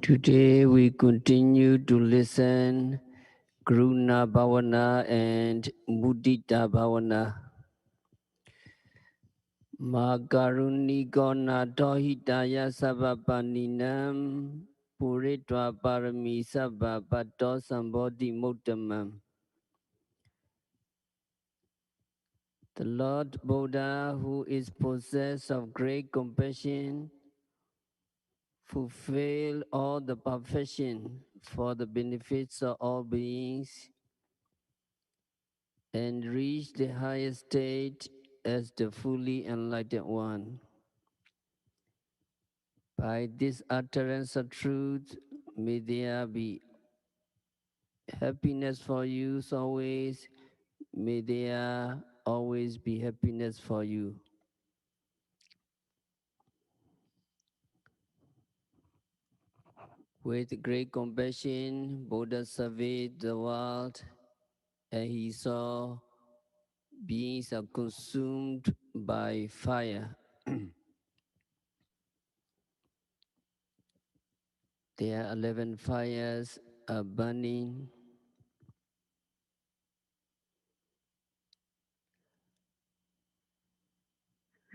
Today we continue to listen Karuṇā Bhāvanā and Muditā Bhāvanā. Makarunikona tohitaya sabbapaninam puritva parami sabba pato sambodhi muttamam. The Lord Buddha, who is possessed of great compassion, fulfill all the perfection for the benefits of all beings and reach the highest state as the fully enlightened one. By this utterance of truth, may there be happiness for you always. May there always be happiness for you. With great compassion, Buddha surveyed the world, and he saw beings are consumed by fire. There are 11 fires are burning.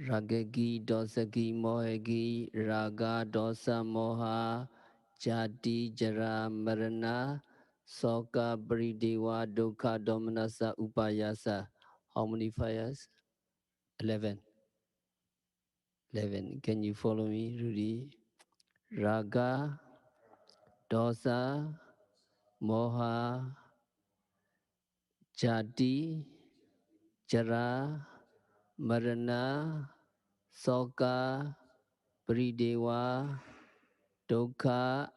Ragagi, dosagi, mohagi, raga, dosa, moha, jati, jara, marana, soka, baridewa, dukkha, domanasa, upayasa. How many fires? 11. 11. Can you follow me, Rudy? Raga, dosa, moha, jati, jara, marana, soka, baridewa, dukkha,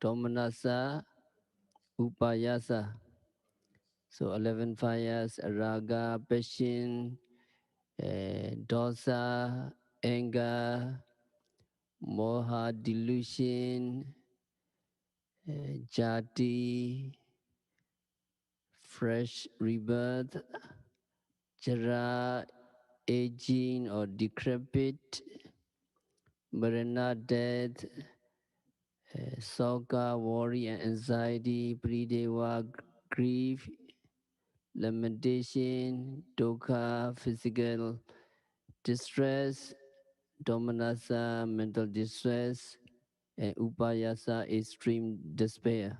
domanasa, upayasa. So 11 fires: raga, passion, dosa, anger, moha, delusion, jati, fresh rebirth, jara, aging or decrepit, marana, death, soka, worry and anxiety, prideva, grief, lamentation, dukkha, physical distress, domanasa, mental distress, and upayasa, extreme despair.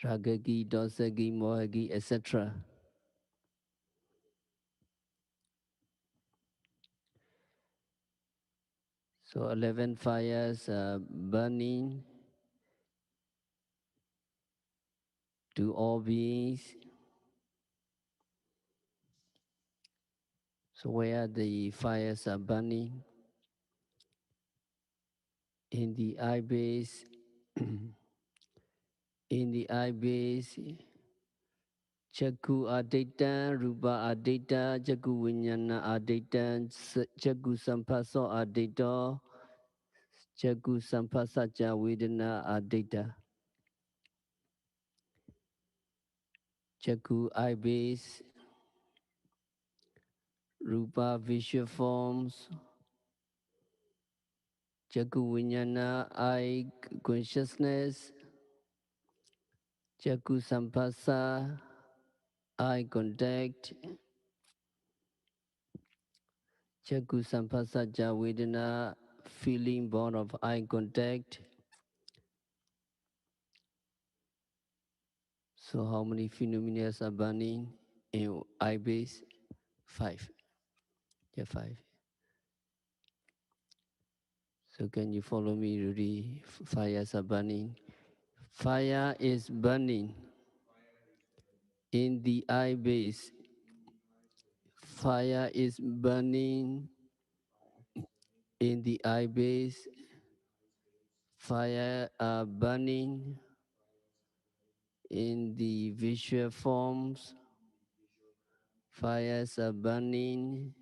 Ragagi, dosagi, mohagi, etc. So 11 fires are burning to all beings. So where the fires are burning? In the eye base, in the eye base, Chakku adita, rupa adita, chakku vinyana adita, chakku sampaso adita, chakku sampasaja vedana adita. Chakku eye base, rupa visual forms, chakku vinyana eye consciousness, chakku sampasa eye contact, chakku sampasaja vedana feeling born of eye contact. So how many phenomena are burning in eye base? 5. Yeah, 5. So can you follow me, Rudy? Fires are burning. Fire is burning in the eye base. Fire is burning in the eye base. Fire are burning in the visual forms. Fires are burning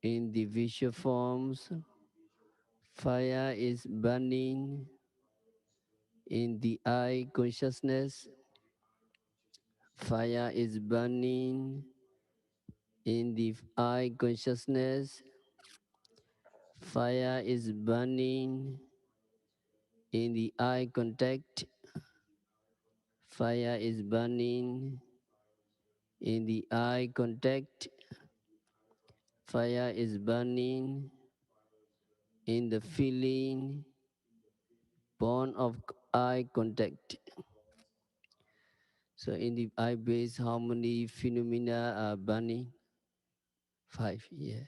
in the visual forms. Fire is burning in the eye consciousness. Fire is burning in the eye consciousness. Fire is burning in the eye contact. Fire is burning in the eye contact. Fire is burning in the feeling born of eye contact. So in the eye base, how many phenomena are burning? 5, yeah.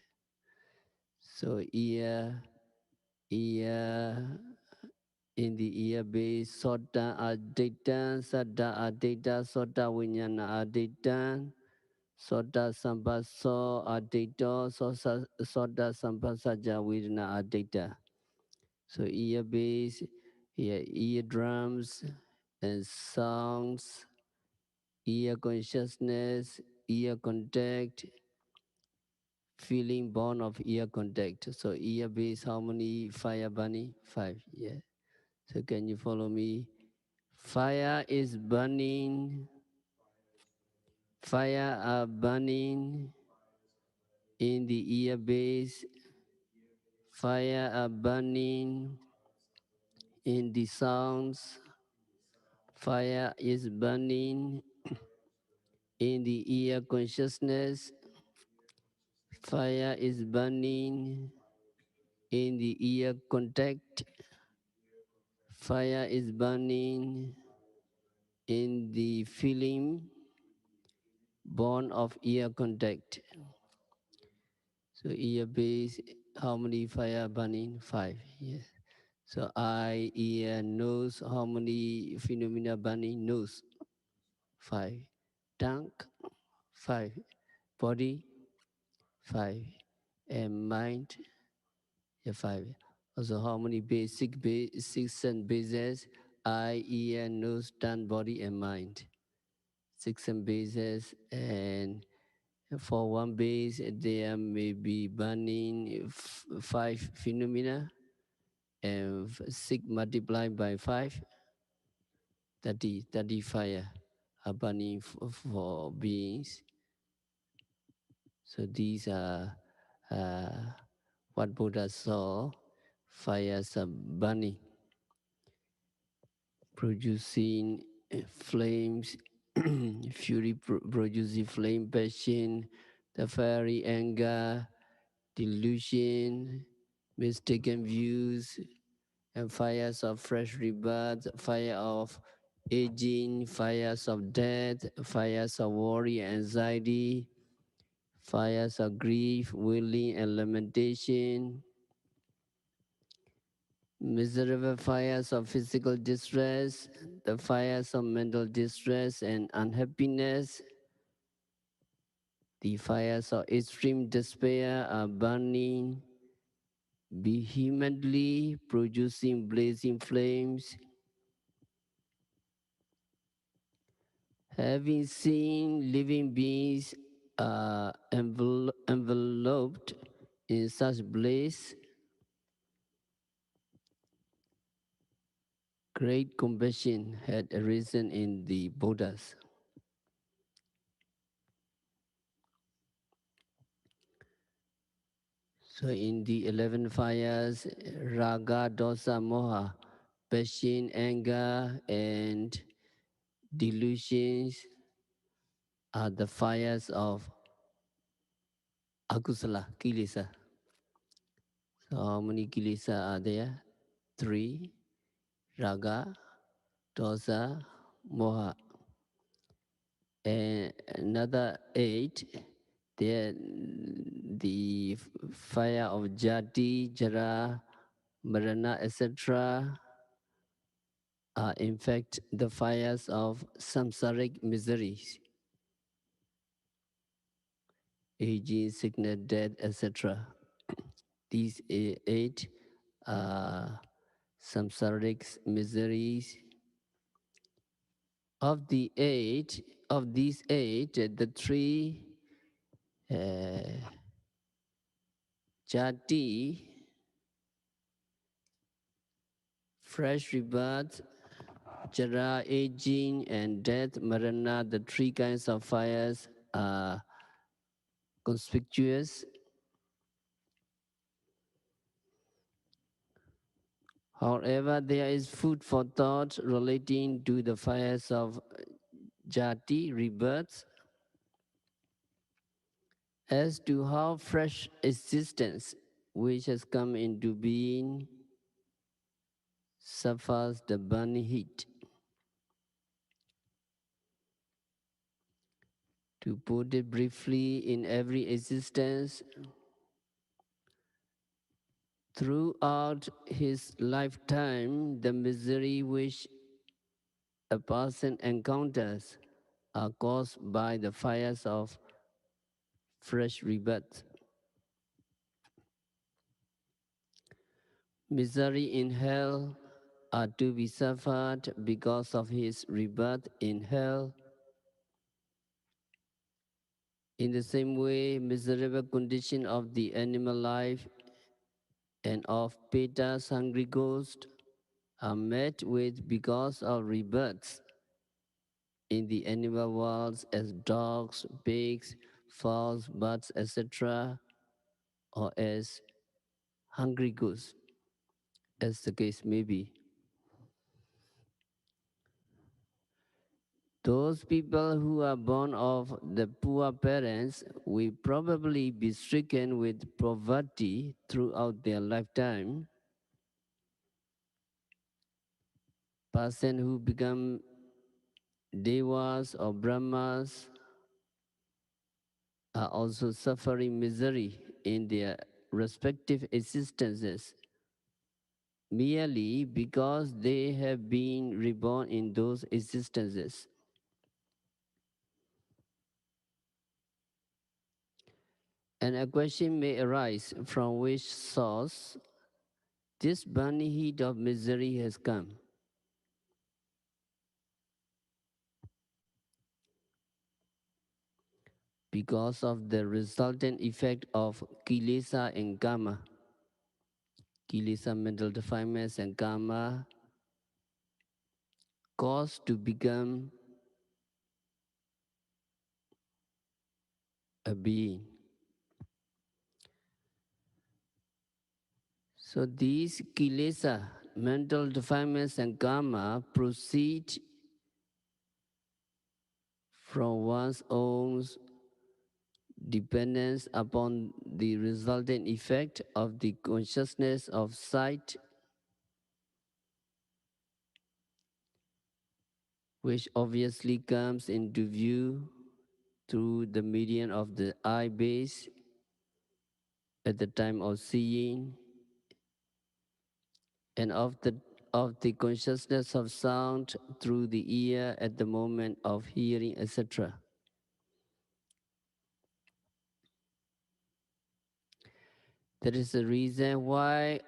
So ear, in the ear base, sota adita, sada adita, sota vinyana adita, sota sampaso adita, sota sampasaja vidana adita. So ear base, eardrums and sounds, ear consciousness, ear contact, feeling born of ear contact. So ear base, how many fire burning? 5, yeah. So can you follow me? Fire is burning. Fire are burning in the ear base. Fire are burning in the sounds. Fire is burning in the ear consciousness. Fire is burning in the ear contact. Fire is burning in the feeling born of ear contact. So ear base, how many fire burning? 5, yes. So eye, ear, nose, how many phenomena burning? Nose, 5. Tongue, 5. Body, 5. And mind, yeah, 5. Also how many basic six and bases? Eye, ear, nose, tongue, body, and mind. 6 and bases, and for one base there may be burning 5 phenomena, and 6 multiplied by 5, 30 fire are burning for beings. So these are what Buddha saw. Fires are burning, producing flames, fury producing flame, passion, the fiery anger, delusion, mistaken views, and fires of fresh rebirth, fire of aging, fires of death, fires of worry, anxiety, fires of grief, wailing, and lamentation, miserable fires of physical distress, the fires of mental distress and unhappiness, the fires of extreme despair are burning vehemently, producing blazing flames. Having seen living beings enveloped in such bliss, great compassion had arisen in the Buddhas. So in the 11 fires, raga, dosa, moha, passion, anger, and delusions are the fires of akusala, kilesa. So how many kilesa are there? 3, raga, dosa, moha. And another 8, there the fire of jati, jara, marana, etc. are in fact the fires of samsaric miseries, aging, sickness, death, etc. These 8 are samsaric miseries. Of these 8, the 3 jati, fresh rebirth, jara, aging, and death, marana, the 3 kinds of fires are conspicuous. However, there is food for thought relating to the fires of jati, rebirth, as to how fresh existence, which has come into being, suffers the burning heat. To put it briefly, in every existence, throughout his lifetime, the misery which a person encounters are caused by the fires of fresh rebirth. Misery in hell are to be suffered because of his rebirth in hell. In the same way, miserable condition of the animal life and of Peta's hungry ghost are met with because of rebirths in the animal worlds as dogs, pigs, fowls, birds, etc., or as hungry goose, as the case may be. Those people who are born of the poor parents will probably be stricken with poverty throughout their lifetime. Persons who become devas or brahmas are also suffering misery in their respective existences, merely because they have been reborn in those existences. And a question may arise, from which source this burning heat of misery has come. Because of the resultant effect of kilesa and karma. Kilesa, mental defilements, and karma cause to become a being. So these kilesa, mental defilements, and karma proceed from one's own dependence upon the resultant effect of the consciousness of sight, which obviously comes into view through the medium of the eye base at the time of seeing, and of the consciousness of sound through the ear at the moment of hearing, etc. That is the reason why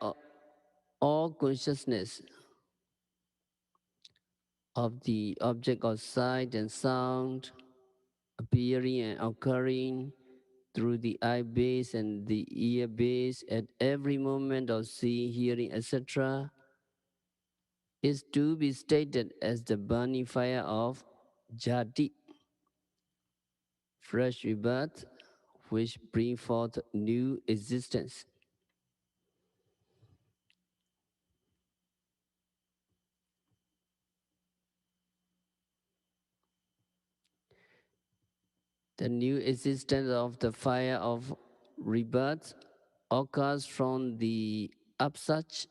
all consciousness of the object of sight and sound appearing and occurring through the eye base and the ear base at every moment of seeing, hearing, etc., is to be stated as the burning fire of jati, fresh rebirth, which bring forth new existence. The new existence of the fire of rebirth occurs from the upsurge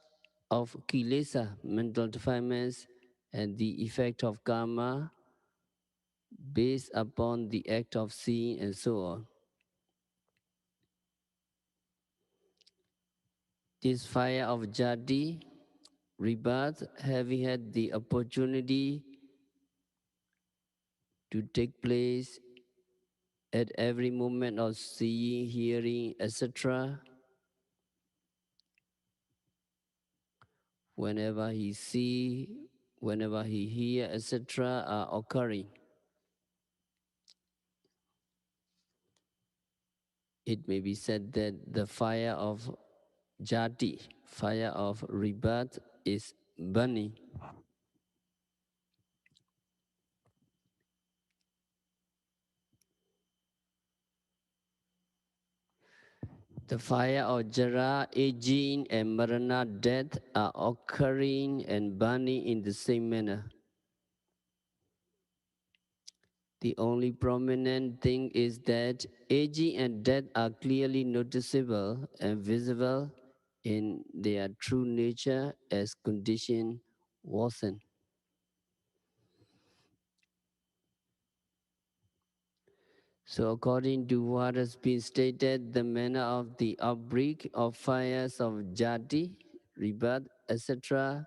of kilesa, mental defilements, and the effect of karma based upon the act of seeing and so on. This fire of jati, rebirth, having had the opportunity to take place at every moment of seeing, hearing, etc., whenever he see, whenever he hear, etc., are occurring. It may be said that the fire of jati, fire of rebirth, is burning. The fire of Jara, aging, and Marana, death, are occurring and burning in the same manner. The only prominent thing is that aging and death are clearly noticeable and visible in their true nature as condition worsen. So according to what has been stated, the manner of the outbreak of fires of jati, rebirth, etc.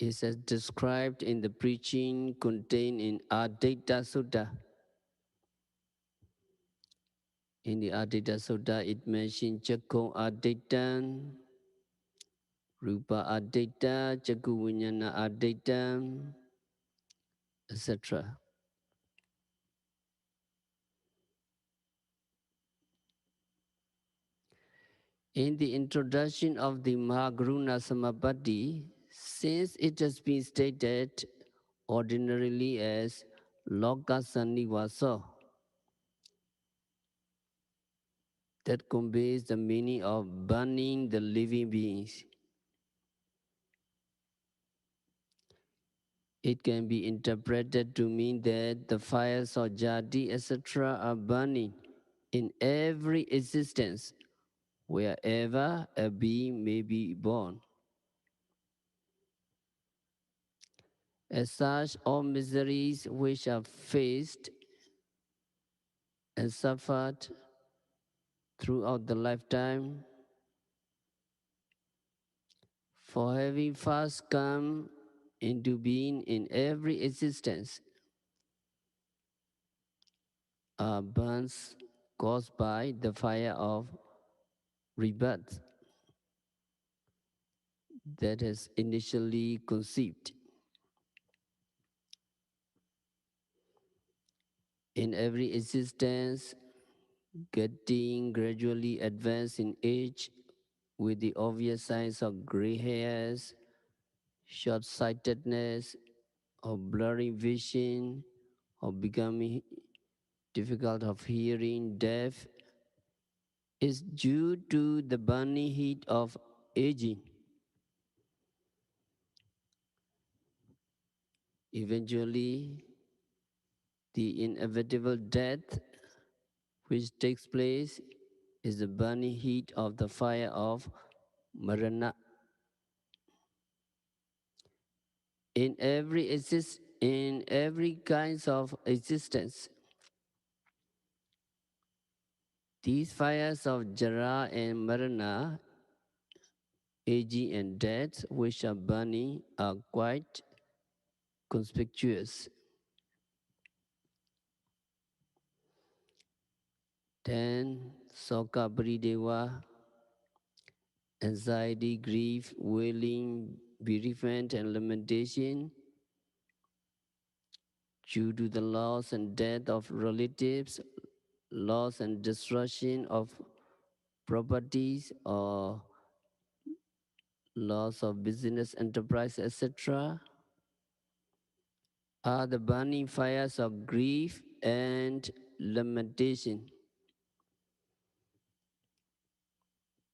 is as described in the preaching contained in Advaita Sutta. In the Advaita Sutta, it mentions Chakko Advaitam, Rupa Advaita, Chakku Vijnana Advaitam, etc. In the introduction of the Mahakaruna Samapatti, since it has been stated ordinarily as Loka Sannivasa, that conveys the meaning of burning the living beings. It can be interpreted to mean that the fires of jati, etc. are burning in every existence, wherever a being may be born. As such, all miseries which are faced and suffered throughout the lifetime, for having first come into being in every existence, are burns caused by the fire of rebirth that has initially conceived. In every existence, getting gradually advanced in age with the obvious signs of gray hairs, short-sightedness, or blurry vision, or becoming difficult of hearing, deaf, is due to the burning heat of aging. Eventually, the inevitable death which takes place is the burning heat of the fire of Marana. In every kinds of existence, these fires of Jara and Marana, aging and death, which are burning, are quite conspicuous. Then, Soka Parideva, anxiety, grief, wailing, bereavement, and lamentation due to the loss and death of relatives, loss and destruction of properties, or loss of business enterprise, etc., are the burning fires of grief and lamentation.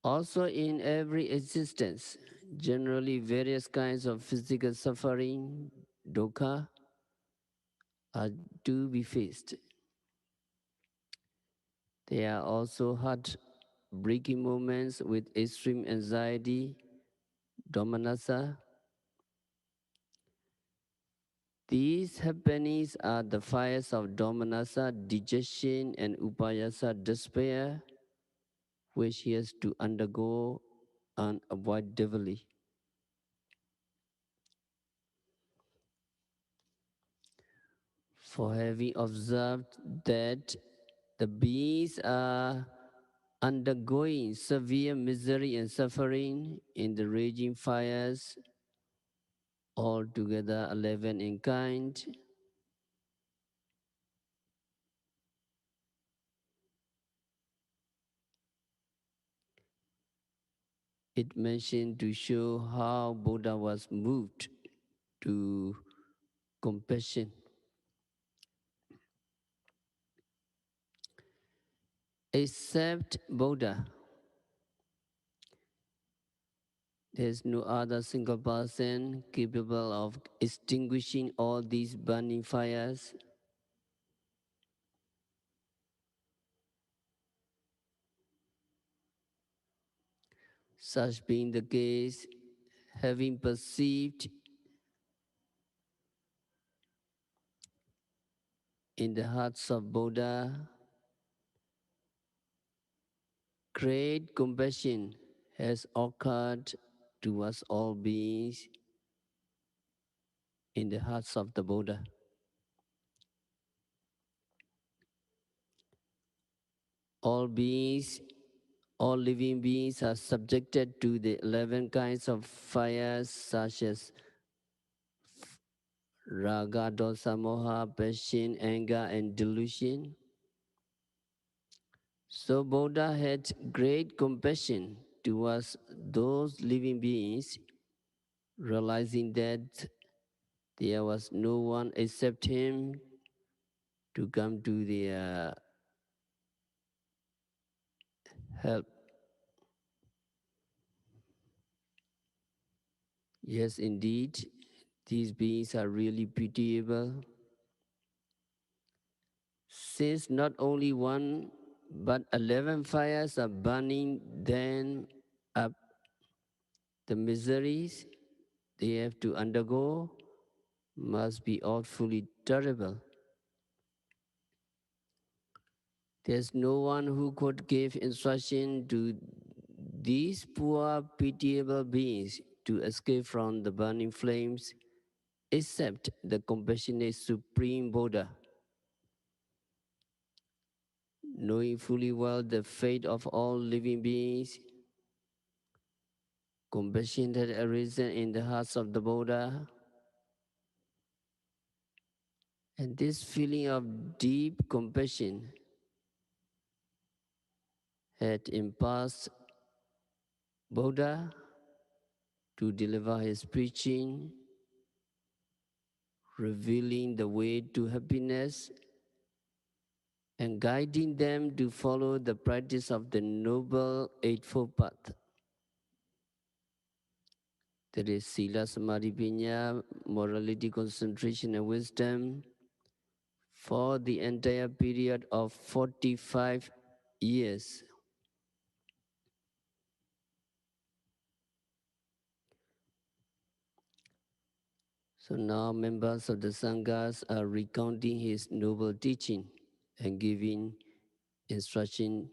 Also, in every existence, generally various kinds of physical suffering, dukkha, are to be faced. There are also heart-breaking moments with extreme anxiety, domanassa. These happenings are the fires of domanassa, dejection, and upayasa, despair, which he has to undergo unavoidably. For having observed that the beings are undergoing severe misery and suffering in the raging fires, altogether 11 in kind, it mentioned to show how Buddha was moved to compassion. except Buddha. There is no other single person capable of extinguishing all these burning fires. Such being the case, having perceived in the hearts of Buddha great compassion has occurred towards all beings in the hearts of the Buddha. All beings, all living beings are subjected to the 11 kinds of fires such as raga, dosa, moha, passion, anger, and delusion. So Buddha had great compassion towards those living beings, realizing that there was no one except him to come to their help. Yes, indeed, these beings are really pitiable, since not only one but 11 fires are burning them up. The miseries they have to undergo must be awfully terrible. There's no one who could give instruction to these poor, pitiable beings to escape from the burning flames except the compassionate Supreme Buddha. Knowing fully well the fate of all living beings, compassion had arisen in the hearts of the Buddha, and this feeling of deep compassion had impulsed Buddha to deliver his preaching, revealing the way to happiness and guiding them to follow the practice of the Noble Eightfold Path. That is Sila, Samadhi, Panya, morality, concentration, and wisdom, for the entire period of 45 years. So now members of the Sanghas are recounting his noble teaching and giving instruction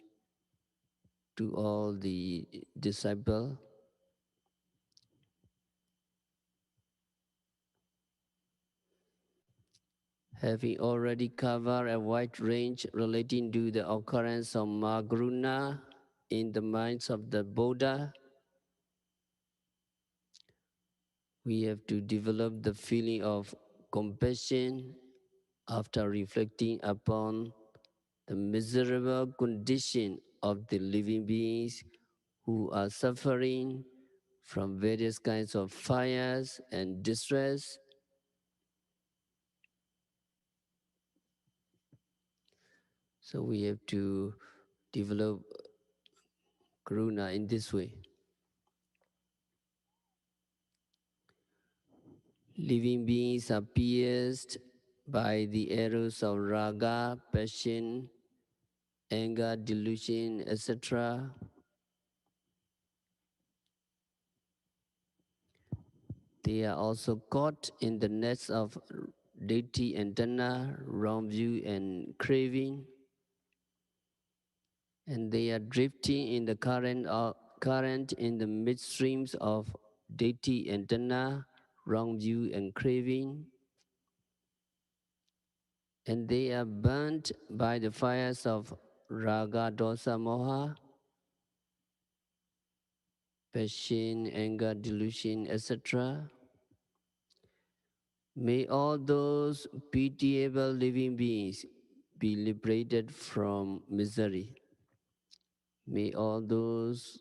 to all the disciples. Having already covered a wide range relating to the occurrence of Karuṇā in the minds of the Buddha, we have to develop the feeling of compassion after reflecting upon the miserable condition of the living beings who are suffering from various kinds of fires and distress. So we have to develop Karuṇā in this way. Living beings are pierced by the arrows of raga, passion, anger, delusion, etc. They are also caught in the nets of deity and tanha, wrong view and craving, and they are drifting in the current in the midstreams of deity and tanha, wrong view and craving, and they are burnt by the fires of raga, dosa, moha, passion, anger, delusion, etc. May all those pitiable living beings be liberated from misery. May all those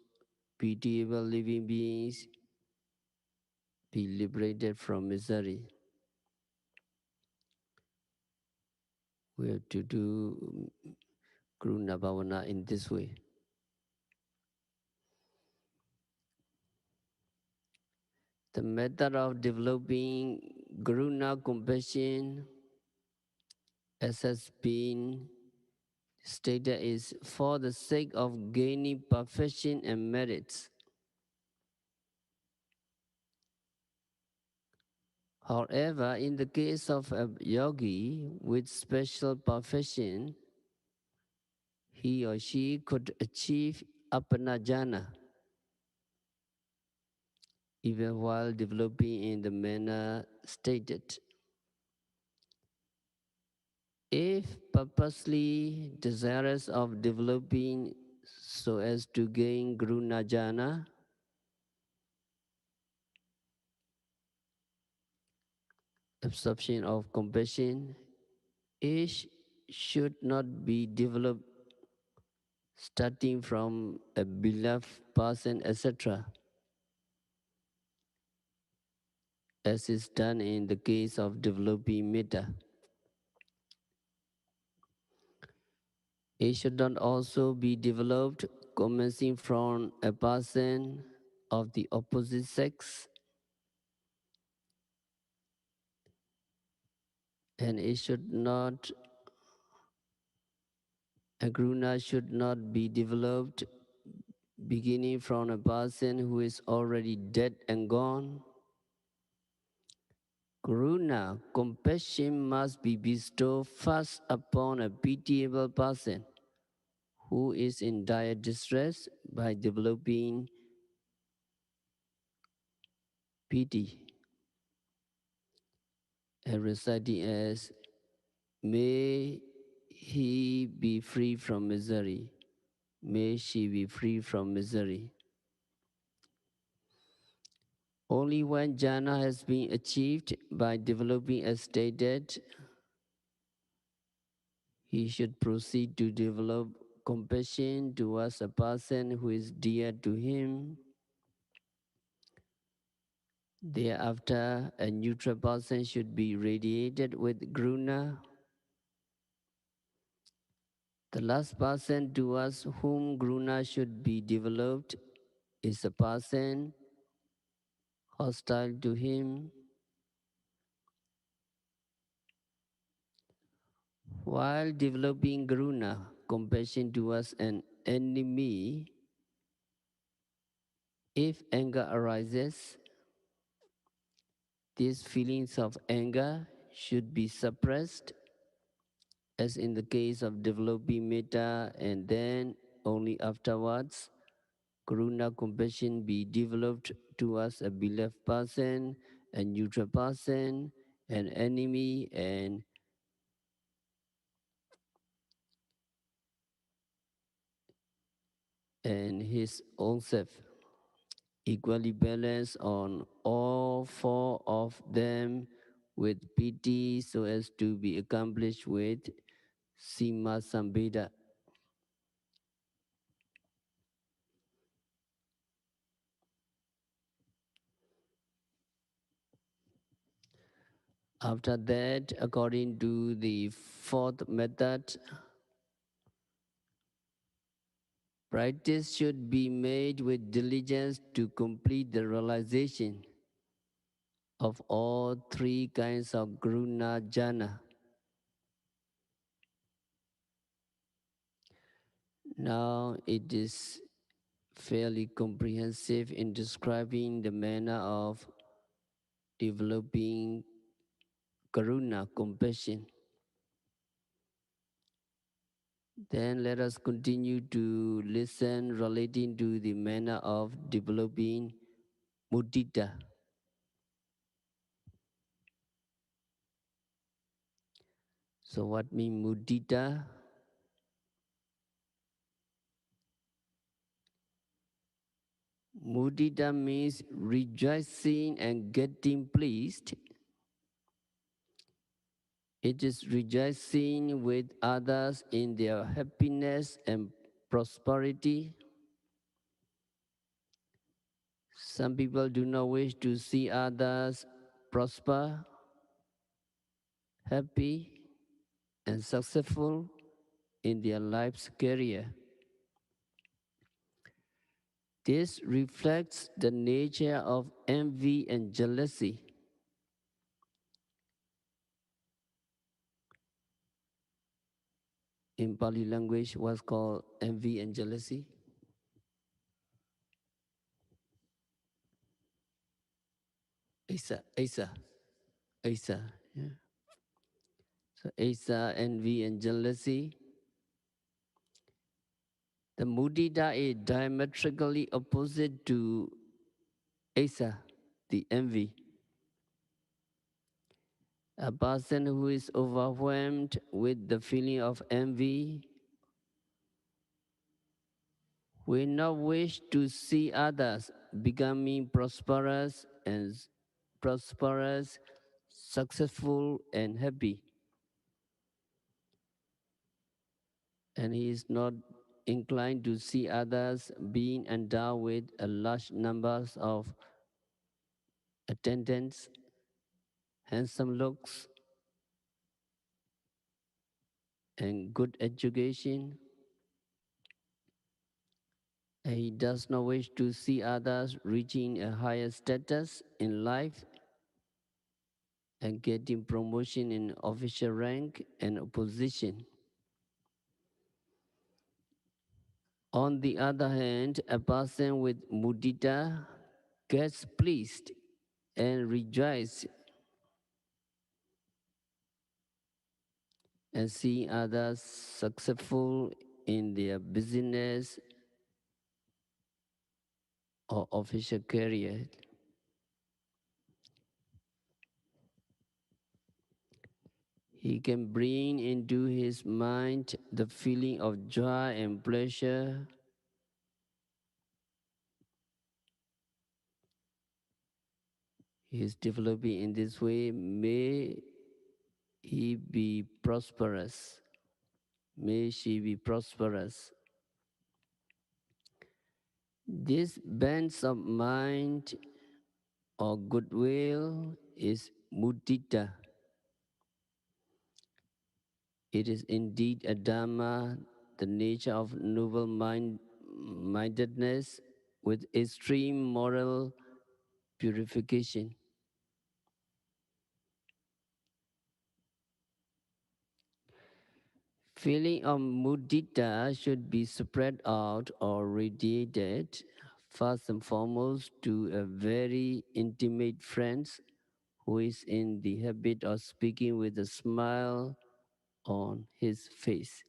pitiable living beings be liberated from misery. We have to do Karuṇā Bhāvanā in this way. The method of developing Karuṇā compassion, as has been stated, is for the sake of gaining perfection and merits. However, in the case of a yogi with special perfection, he or she could achieve appanajana even while developing in the manner stated. If purposely desirous of developing so as to gain Karuṇā, absorption of compassion, each should not be developed starting from a beloved person, etc., as is done in the case of developing metta. It should not also be developed commencing from a person of the opposite sex, and it should not, a Karuṇā should not be developed beginning from a person who is already dead and gone. Karuṇā, compassion, must be bestowed first upon a pitiable person who is in dire distress by developing pity and reciting as, may he be free from misery, may she be free from misery. Only when jhana has been achieved by developing as stated, he should proceed to develop compassion towards a person who is dear to him. Thereafter, a neutral person should be radiated with Karuṇā. The last person towards whom Karuṇā should be developed is a person hostile to him. While developing Karuṇā, compassion towards an enemy, if anger arises, these feelings of anger should be suppressed, as in the case of developing metta, and then only afterwards Karuṇā compassion be developed towards a beloved person, a neutral person, an enemy, and his own self. Equally balanced on all four of them with pity so as to be accomplished with Sima Sambheda. After that, according to the fourth method, practice should be made with diligence to complete the realization of all three kinds of Karuṇā jhana. Now it is fairly comprehensive in describing the manner of developing Karuṇā, compassion. Then let us continue to listen relating to the manner of developing Muditā. So what means Muditā? Muditā means rejoicing and getting pleased. It is rejoicing with others in their happiness and prosperity. Some people do not wish to see others prosper, happy, and successful in their life's career. This reflects the nature of envy and jealousy. In Pali language, what's called envy and jealousy? Asa. Yeah. So Asa, envy and jealousy. The Muditā is diametrically opposite to Asa, the envy. A person who is overwhelmed with the feeling of envy will not wish to see others becoming prosperous, successful, and happy. And he is not inclined to see others being endowed with a large numbers of attendants, handsome looks, and good education. And he does not wish to see others reaching a higher status in life and getting promotion in official rank and position. On the other hand, a person with mudita gets pleased and rejoices and seeing others successful in their business or official career. He can bring into his mind the feeling of joy and pleasure. He is developing in this way. May he be prosperous. May she be prosperous. This bent of mind or goodwill is mudita. It is indeed a dharma, the nature of noble mindedness with extreme moral purification. Feeling of mudita should be spread out or radiated first and foremost to a very intimate friend who is in the habit of speaking with a smile on his face.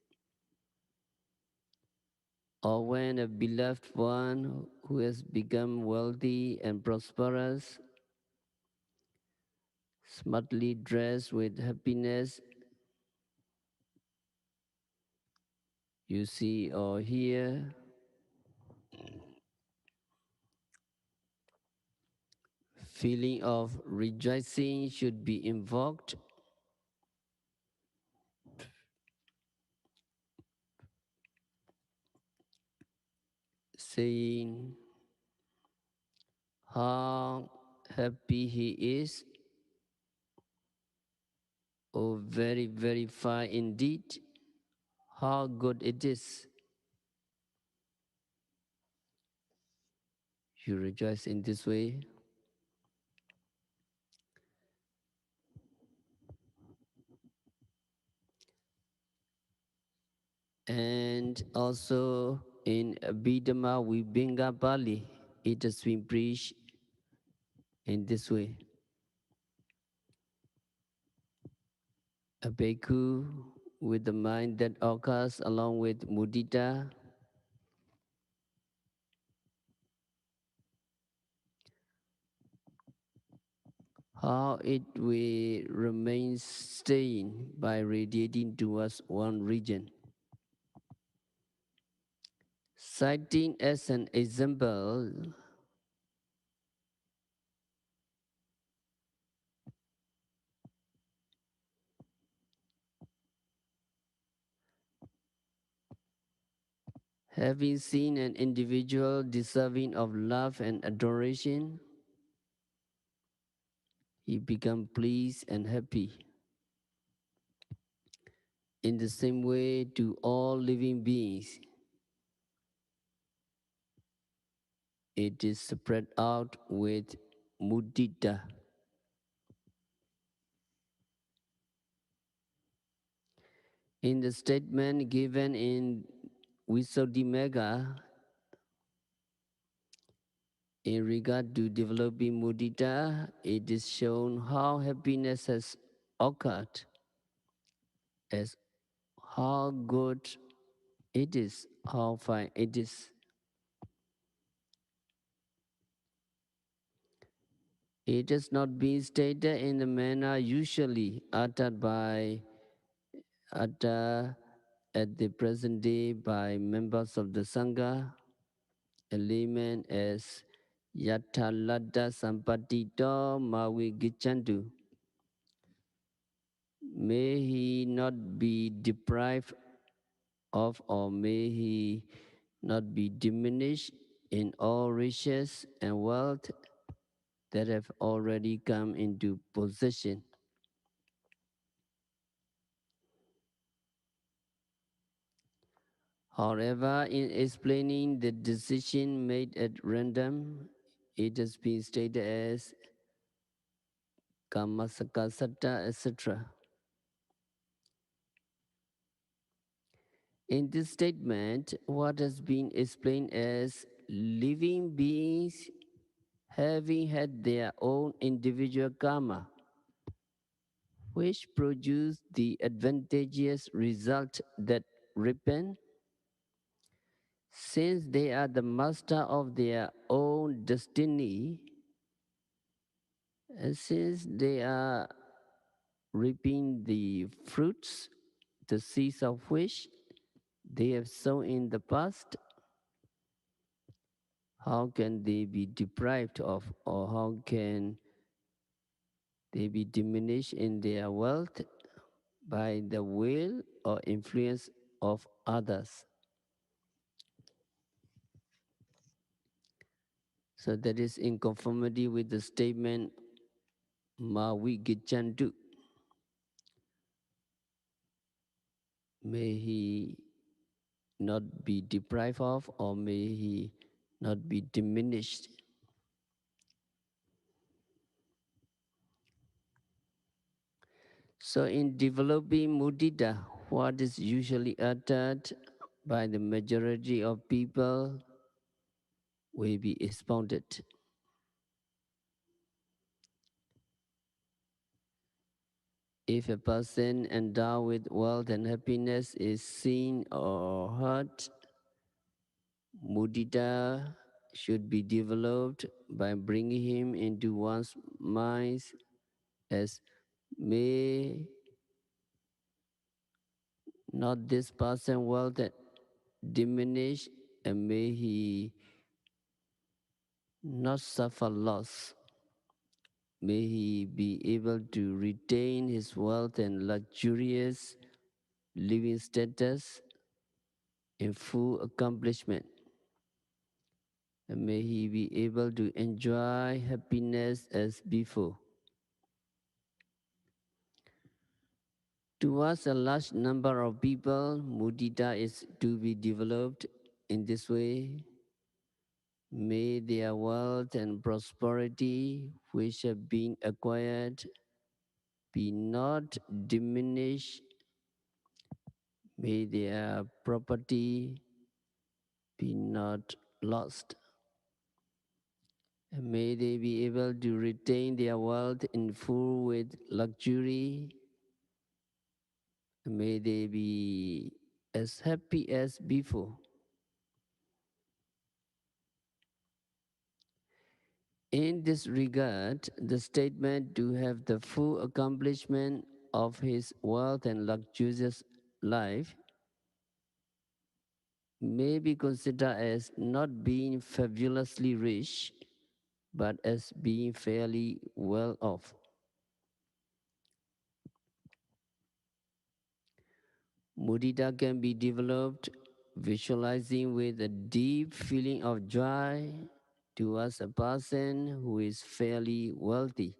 Or when a beloved one who has become wealthy and prosperous, smartly dressed with happiness, you see or hear, feeling of rejoicing should be invoked, saying how happy he is. Oh, very, very fine indeed. How good it is. You rejoice in this way. And also in Abhidhamma Vibhinga Pali, it has been preached in this way. A bhikkhu with the mind that occurs along with mudita how it will remain staying by radiating towards one region. Citing as an example, having seen an individual deserving of love and adoration, he becomes pleased and happy. In the same way, to all living beings, it is spread out with mudita. In the statement given in Visuddhimagga, in regard to developing mudita, it is shown how happiness has occurred, as how good it is, how fine it is. It has not been stated in the manner usually uttered at the present day by members of the Sangha, a layman as Yathalada Sampatito Mawigichandu. May he not be deprived of, or may he not be diminished in all riches and wealth that have already come into possession. However, in explaining the decision made at random, it has been stated as Kamasakasata, etc. In this statement, what has been explained as living beings having had their own individual karma, which produce the advantageous result that repent, since they are the master of their own destiny, and since they are reaping the fruits, the seeds of which they have sown in the past, how can they be deprived of, or how can they be diminished in their wealth by the will or influence of others? So that is in conformity with the statement Mawigichandu. May he not be deprived of, or may he not be diminished. So in developing mudita, what is usually uttered by the majority of people will be expounded. If a person endowed with wealth and happiness is seen or heard, mudita should be developed by bringing him into one's mind as, may not this person wealth diminish, and may he not suffer loss. May he be able to retain his wealth and luxurious living status in full accomplishment. And may he be able to enjoy happiness as before. Towards a large number of people, mudita is to be developed in this way. May their wealth and prosperity which have been acquired be not diminished. May their property be not lost. And may they be able to retain their wealth in full with luxury. And may they be as happy as before. In this regard, the statement to have the full accomplishment of his wealth and luxurious life may be considered as not being fabulously rich, but as being fairly well off. Mudita can be developed visualizing with a deep feeling of joy towards a person who is fairly wealthy.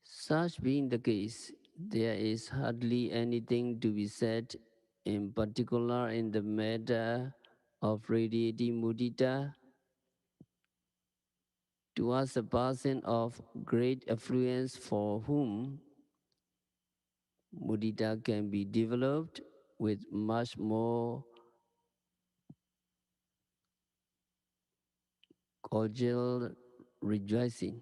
Such being the case, There is hardly anything to be said, in particular in the matter of radiating mudita towards a person of great affluence for whom mudita can be developed with much more cordial rejoicing.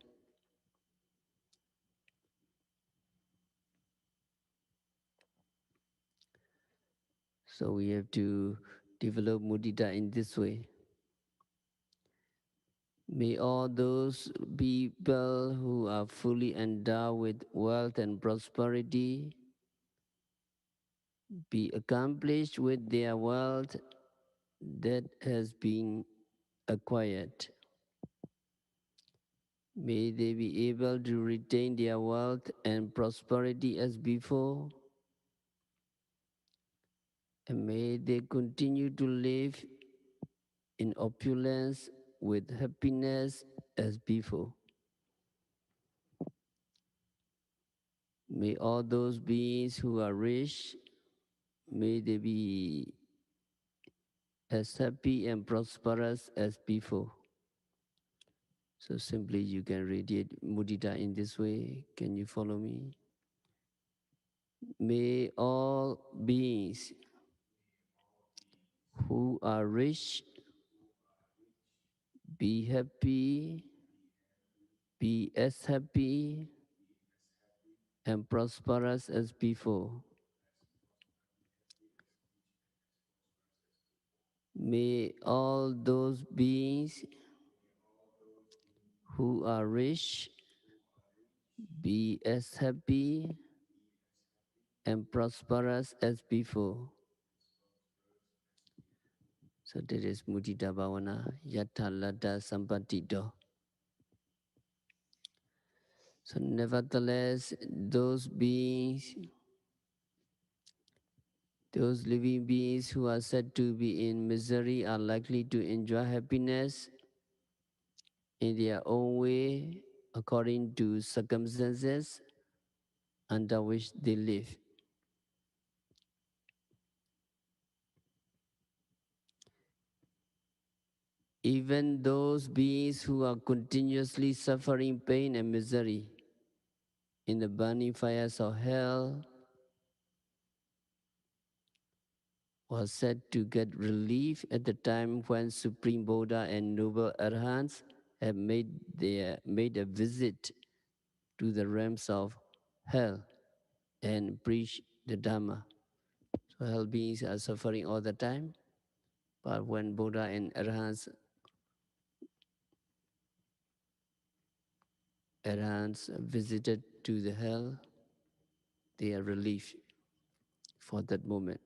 So we have to develop mudita in this way. May all those people who are fully endowed with wealth and prosperity be accomplished with their wealth that has been acquired. May they be able to retain their wealth and prosperity as before, and may they continue to live in opulence with happiness as before. May all those beings who are rich, may they be as happy and prosperous as before. So simply you can radiate mudita in this way. Can you follow me? May all beings who are rich be happy, be as happy and prosperous as before. May all those beings who are rich be as happy and prosperous as before. So that is Mudita Bhāvanā, Yatha Lada Sampatito. So nevertheless, those beings, those living beings who are said to be in misery are likely to enjoy happiness in their own way according to circumstances under which they live. Even those beings who are continuously suffering pain and misery in the burning fires of hell was said to get relief at the time when Supreme Buddha and noble Arhants have made a visit to the realms of hell and preached the Dhamma. So hell beings are suffering all the time, but when Buddha and Arhants visited to the hell, they are relieved for that moment.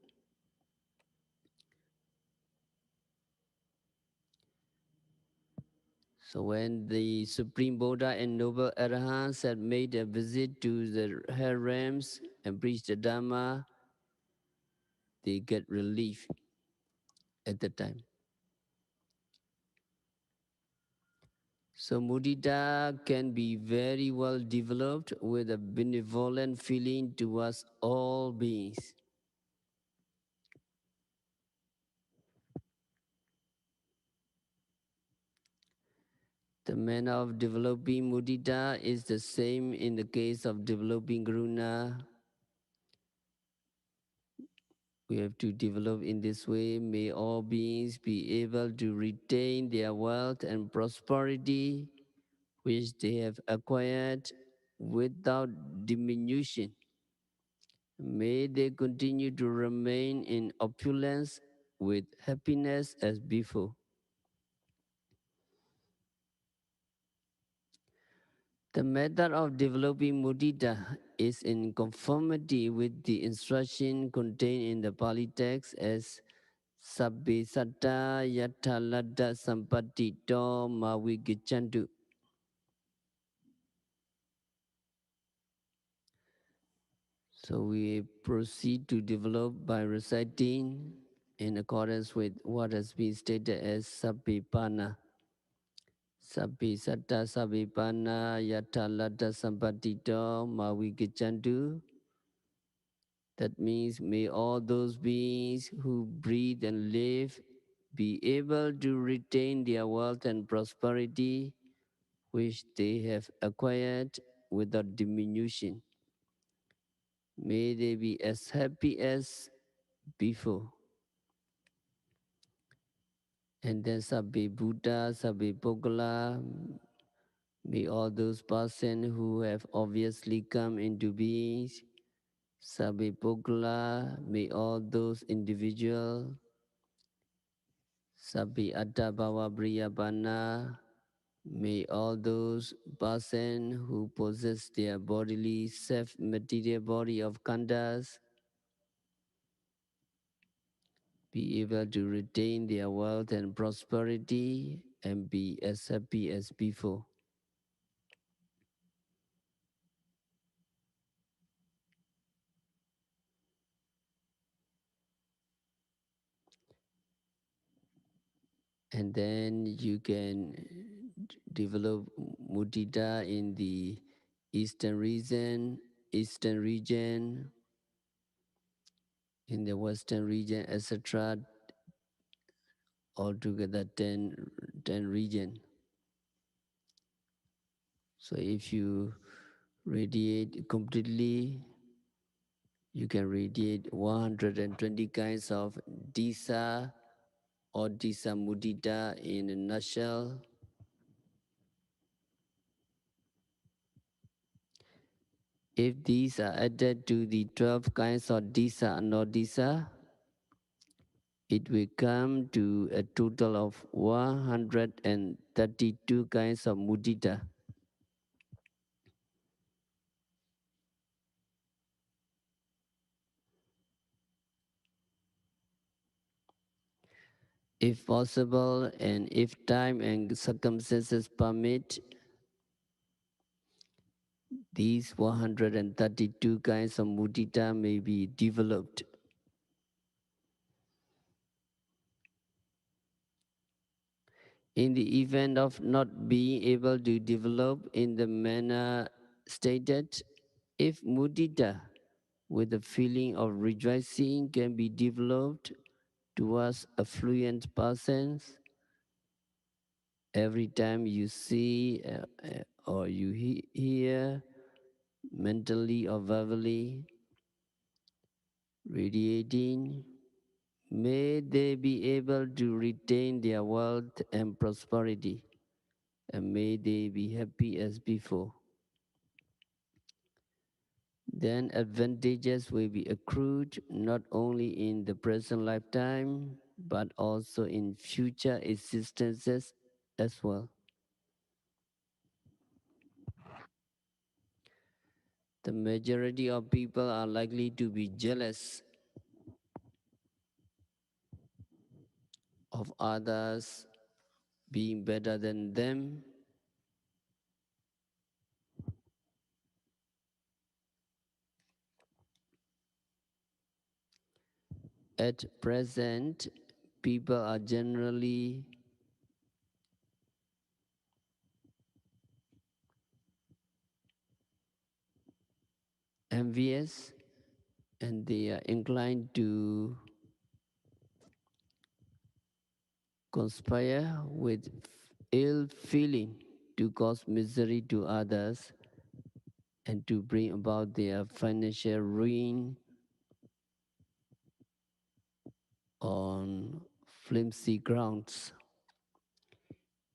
So when the Supreme Buddha and noble Arhants had made a visit to the hell realms and preached the Dhamma, they get relief at the time. So mudita can be very well developed with a benevolent feeling towards all beings. The manner of developing mudita is the same in the case of developing Karuṇā. We have to develop in this way. May all beings be able to retain their wealth and prosperity which they have acquired without diminution. May they continue to remain in opulence with happiness as before. The method of developing mudita is in conformity with the instruction contained in the Pali text as Sabbe Satta Yatha Ladda Sampatito Mavigichantu. So we proceed to develop by reciting in accordance with what has been stated as Sabbipana. Sabbi Satta Sabbipana Yatha Ladda Sampatito Mavigichantu. That means may all those beings who breathe and live be able to retain their wealth and prosperity which they have acquired without diminution. May they be as happy as before. And then Sabbe Buddha, Sabbe Pogala, may all those persons who have obviously come into beings, Sabbe Pogala, may all those individuals, Sabbe Atta Bhava Bhāvanā, may all those persons who possess their bodily self-material body of khandhas be able to retain their wealth and prosperity and be as happy as before. And then you can develop mudita in the eastern region, in the western region, etc. Altogether 10 region. So if you radiate completely, you can radiate 120 kinds of disa or disa mudita in a nutshell. If these are added to the 12 kinds of disa and disa, it will come to a total of 132 kinds of mudita. If possible and if time and circumstances permit, these 132 kinds of mudita may be developed. In the event of not being able to develop in the manner stated, if mudita with a feeling of rejoicing can be developed towards affluent persons, every time you see or you hear mentally or verbally radiating, may they be able to retain their wealth and prosperity, and may they be happy as before. Then advantages will be accrued not only in the present lifetime, but also in future existences as well. The majority of people are likely to be jealous of others being better than them. At present, people are generally envious and they are inclined to conspire with ill feeling to cause misery to others and to bring about their financial ruin on flimsy grounds.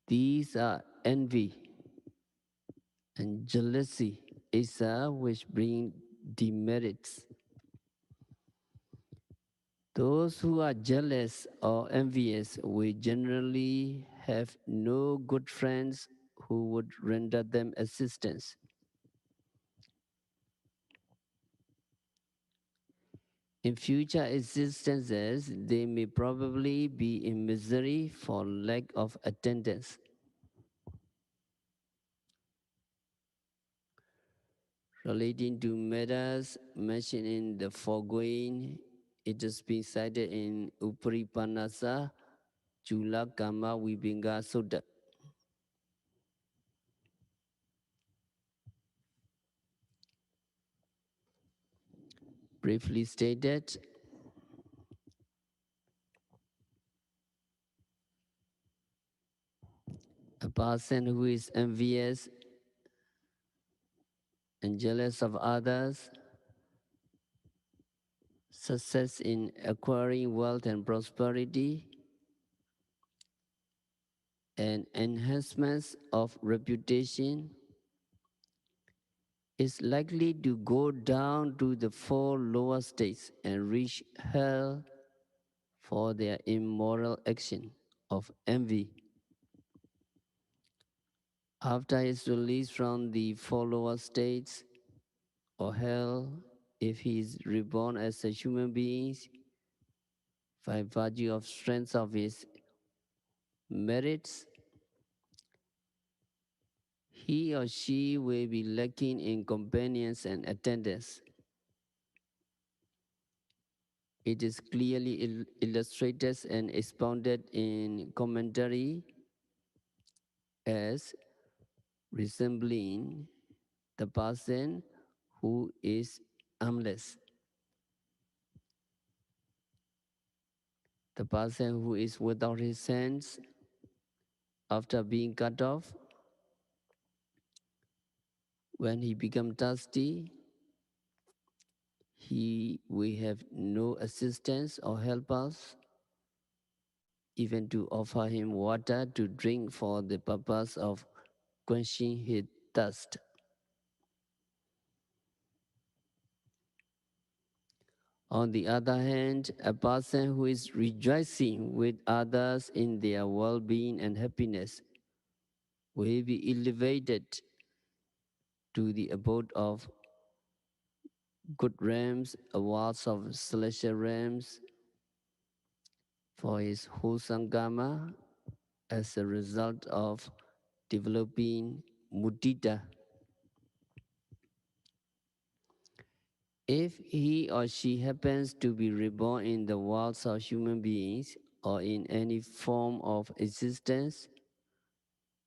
These are envy and jealousy, Isa, which bring demerits. Those who are jealous or envious will generally have no good friends who would render them assistance. In future existences, they may probably be in misery for lack of attendance. Relating to matters mentioned in the foregoing, it has been cited in Uparipanasa Chula Kama Vibhinga Sutta. Briefly stated, a person who is envious and jealous of others, success in acquiring wealth and prosperity, and enhancements of reputation, is likely to go down to the four lower states and reach hell for their immoral action of envy. After his release from the four lower states or hell, if he is reborn as a human being by virtue of strength of his merits, he or she will be lacking in companions and attendants. It is clearly illustrated and expounded in commentary as resembling the person who is armless, the person who is without his hands after being cut off. When he becomes thirsty, he will have no assistance or helpers, even to offer him water to drink for the purpose of quenching his thirst. On the other hand, a person who is rejoicing with others in their well-being and happiness will be elevated to the abode of good realms, awards of celestial realms for his wholesome karma as a result of developing mudita. If he or she happens to be reborn in the worlds of human beings or in any form of existence,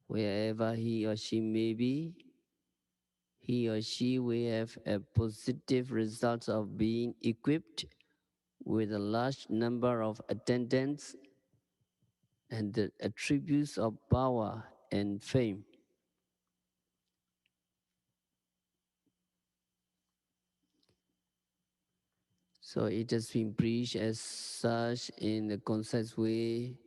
wherever he or she may be, he or she will have a positive result of being equipped with a large number of attendants and the attributes of power and fame. So it has been preached as such in a concise way.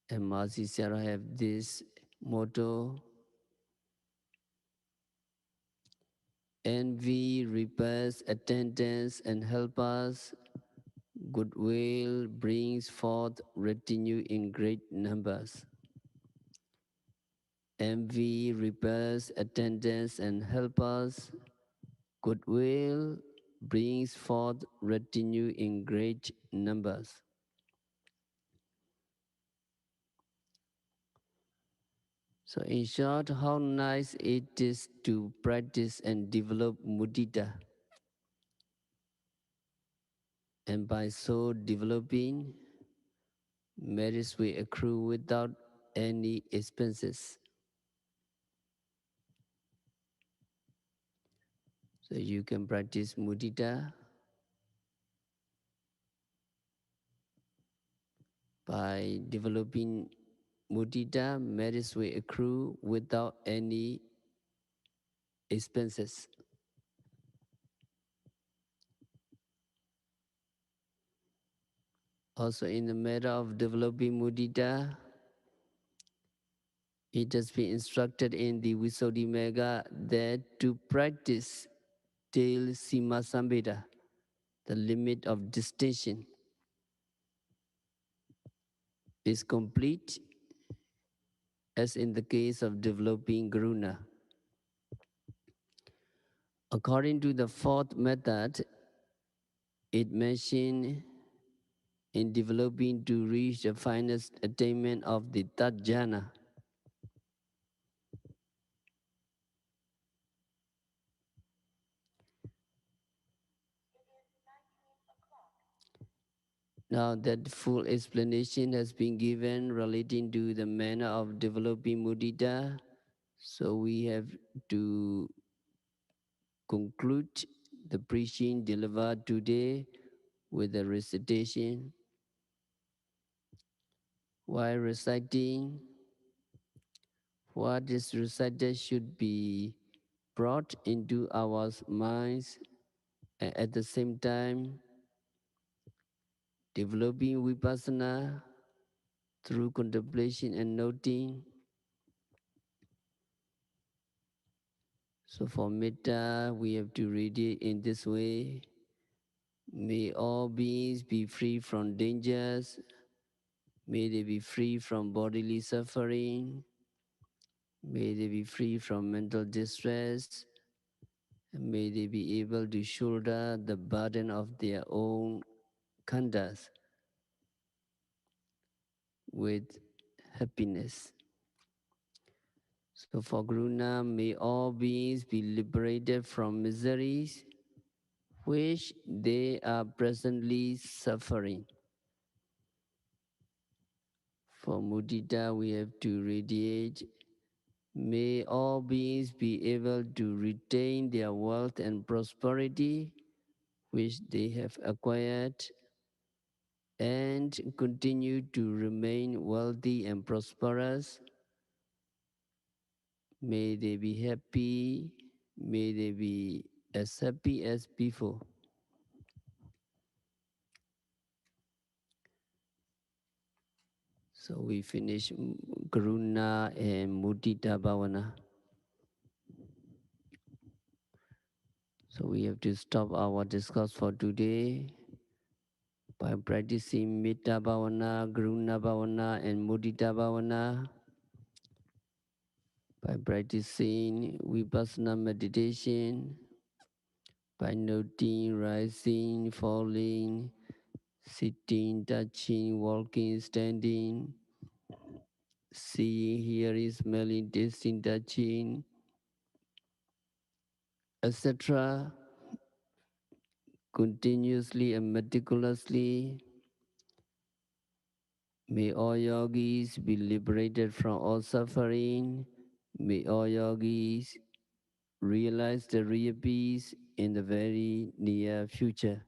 And Mazi Sarah have this motto: envy repels attendance and helpers. Goodwill brings forth retinue in great numbers. Envy repels attendance and helpers. Goodwill brings forth retinue in great numbers. So in short, how nice it is to practice and develop mudita. And by so developing, merits will accrue without any expenses. So you can practice mudita by developing mudita, merits will accrue without any expenses. Also in the matter of developing mudita, it has been instructed in the Visuddhimagga that to practice till Sima Sambheda, the limit of distinction, is complete, as in the case of developing Karuṇā. According to the fourth method, it mentioned in developing to reach the finest attainment of the third jhana. Now that full explanation has been given relating to the manner of developing mudita, So we have to conclude the preaching delivered today with a recitation. While reciting, what is recited should be brought into our minds, and at the same time developing vipassana through contemplation and noting. So for metta, we have to read it in this way. May all beings be free from dangers. May they be free from bodily suffering. May they be free from mental distress. And may they be able to shoulder the burden of their own khandhas with happiness. So for Karuṇā, may all beings be liberated from miseries which they are presently suffering. For Muditā, we have to radiate. May all beings be able to retain their wealth and prosperity which they have acquired and continue to remain wealthy and prosperous. May they be happy. May they be as happy as before. So we finish Karuṇā and Muditā Bhāvanā. So we have to stop our discourse for today by practicing Metta Bhāvanā, Karuṇā Bhāvanā and Muditā Bhāvanā. By practicing Vipassana meditation, by noting rising, falling, sitting, touching, walking, standing, seeing, hearing, smelling, tasting, touching, etc. continuously and meticulously. May all yogis be liberated from all suffering. May all yogis realize the real peace in the very near future.